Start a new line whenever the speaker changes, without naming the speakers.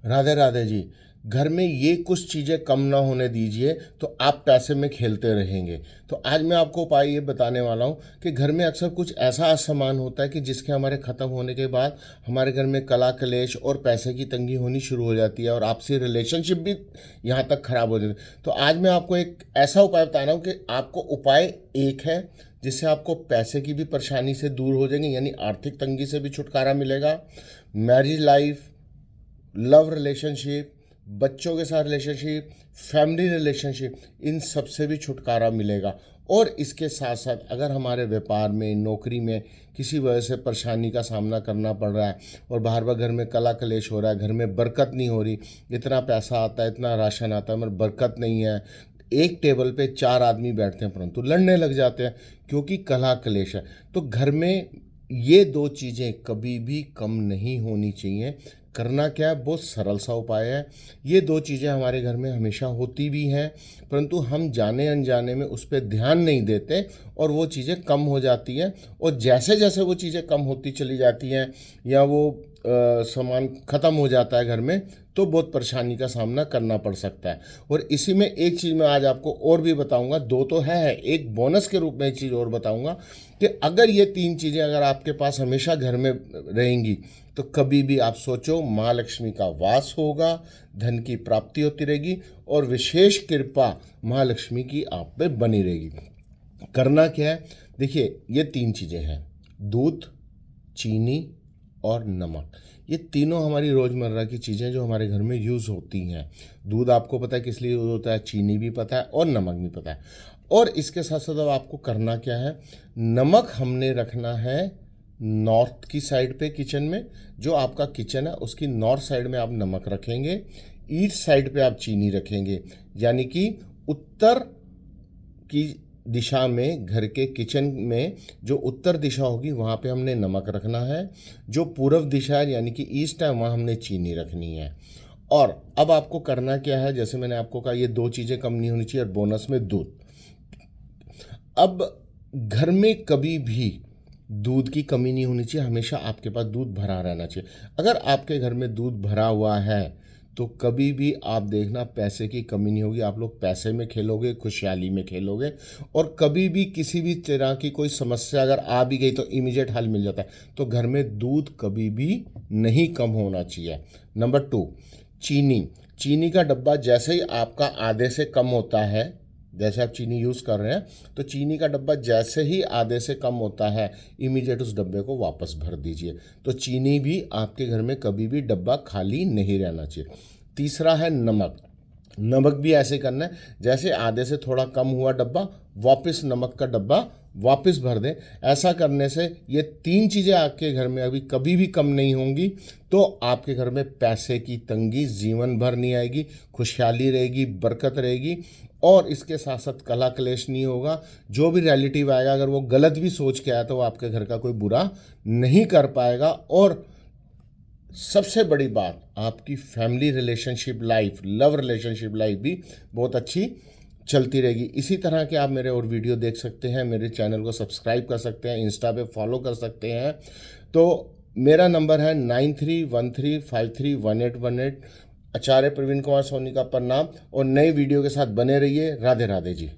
राधे राधे जी। घर में ये कुछ चीज़ें कम ना होने दीजिए तो आप पैसे में खेलते रहेंगे। तो आज मैं आपको उपाय ये बताने वाला हूँ कि घर में अक्सर कुछ ऐसा सामान होता है कि जिसके हमारे ख़त्म होने के बाद हमारे घर में कला कलेश और पैसे की तंगी होनी शुरू हो जाती है और आपसी रिलेशनशिप भी यहाँ तक ख़राब हो जाती है। तो आज मैं आपको एक ऐसा उपाय बता रहा हूँ कि आपको उपाय एक है जिससे आपको पैसे की भी परेशानी से दूर हो जाएंगे, यानी आर्थिक तंगी से भी छुटकारा मिलेगा। मैरिज लाइफ, लव रिलेशनशिप, बच्चों के साथ रिलेशनशिप, फैमिली रिलेशनशिप, इन सब से भी छुटकारा मिलेगा। और इसके साथ साथ अगर हमारे व्यापार में, नौकरी में किसी वजह से परेशानी का सामना करना पड़ रहा है और बार बार घर में कला कलेश हो रहा है, घर में बरकत नहीं हो रही, इतना पैसा आता है, इतना राशन आता है मगर बरकत नहीं है, एक टेबल पे 4 आदमी बैठते हैं परंतु लड़ने लग जाते हैं क्योंकि कला कलेश है। तो घर में ये दो चीज़ें कभी भी कम नहीं होनी चाहिए। करना क्या है, बहुत सरल सा उपाय है। ये दो चीज़ें हमारे घर में हमेशा होती भी हैं परंतु हम जाने अनजाने में उस पर ध्यान नहीं देते और वो चीज़ें कम हो जाती हैं। और जैसे जैसे वो चीज़ें कम होती चली जाती हैं या वो सामान ख़त्म हो जाता है घर में, तो बहुत परेशानी का सामना करना पड़ सकता है। और इसी में एक चीज़ मैं आज आपको और भी बताऊंगा, दो तो है, एक बोनस के रूप में एक चीज़ और बताऊंगा कि अगर ये तीन चीज़ें अगर आपके पास हमेशा घर में रहेंगी तो कभी भी आप सोचो माँ लक्ष्मी का वास होगा, धन की प्राप्ति होती रहेगी और विशेष कृपा माँ लक्ष्मी की आप पे बनी रहेगी। करना क्या है, देखिए ये तीन चीज़ें हैं, दूध, चीनी और नमक। ये तीनों हमारी रोज़मर्रा की चीज़ें जो हमारे घर में यूज़ होती हैं। दूध आपको पता है किस लिए यूज़ होता है, चीनी भी पता है और नमक भी पता है। और इसके साथ साथ अब आपको करना क्या है, नमक हमने रखना है नॉर्थ की साइड पे किचन में। जो आपका किचन है उसकी नॉर्थ साइड में आप नमक रखेंगे, ईस्ट साइड पे आप चीनी रखेंगे, यानी कि उत्तर की दिशा में घर के किचन में जो उत्तर दिशा होगी वहाँ पे हमने नमक रखना है, जो पूर्व दिशा है यानी कि ईस्ट है वहाँ हमने चीनी रखनी है। और अब आपको करना क्या है, जैसे मैंने आपको कहा ये दो चीज़ें कम नहीं होनी चाहिए और बोनस में दूध। अब घर में कभी भी दूध की कमी नहीं होनी चाहिए, हमेशा आपके पास दूध भरा रहना चाहिए। अगर आपके घर में दूध भरा हुआ है तो कभी भी आप देखना पैसे की कमी नहीं होगी, आप लोग पैसे में खेलोगे, खुशहाली में खेलोगे। और कभी भी किसी भी तरह की कोई समस्या अगर आ भी गई तो इमीडिएट हल मिल जाता है। तो घर में दूध कभी भी नहीं कम होना चाहिए। नंबर 2, चीनी। चीनी का डब्बा जैसे ही आपका आधे से कम होता है, जैसे आप चीनी यूज़ कर रहे हैं तो चीनी का डब्बा जैसे ही आधे से कम होता है इमीडिएट उस डब्बे को वापस भर दीजिए। तो चीनी भी आपके घर में कभी भी डब्बा खाली नहीं रहना चाहिए। तीसरा है नमक। नमक भी ऐसे करना है, जैसे आधे से थोड़ा कम हुआ डब्बा वापस नमक का डब्बा वापस भर दें। ऐसा करने से ये तीन चीज़ें आपके घर में अभी कभी भी कम नहीं होंगी। तो आपके घर में पैसे की तंगी जीवन भर नहीं आएगी, खुशहाली रहेगी, बरकत रहेगी। और इसके साथ साथ कला क्लेश नहीं होगा। जो भी रिलेटिव आएगा अगर वो गलत भी सोच के आया तो वो आपके घर का कोई बुरा नहीं कर पाएगा। और सबसे बड़ी बात, आपकी family relationship life, love relationship life भी बहुत अच्छी चलती रहेगी। इसी तरह के आप मेरे और वीडियो देख सकते हैं, मेरे चैनल को सब्सक्राइब कर सकते हैं, इंस्टा पे फॉलो कर सकते हैं। तो मेरा नंबर है 9313531818। आचार्य प्रवीण कुमार सोनी का प्रणाम और नए वीडियो के साथ बने रहिए। राधे राधे जी।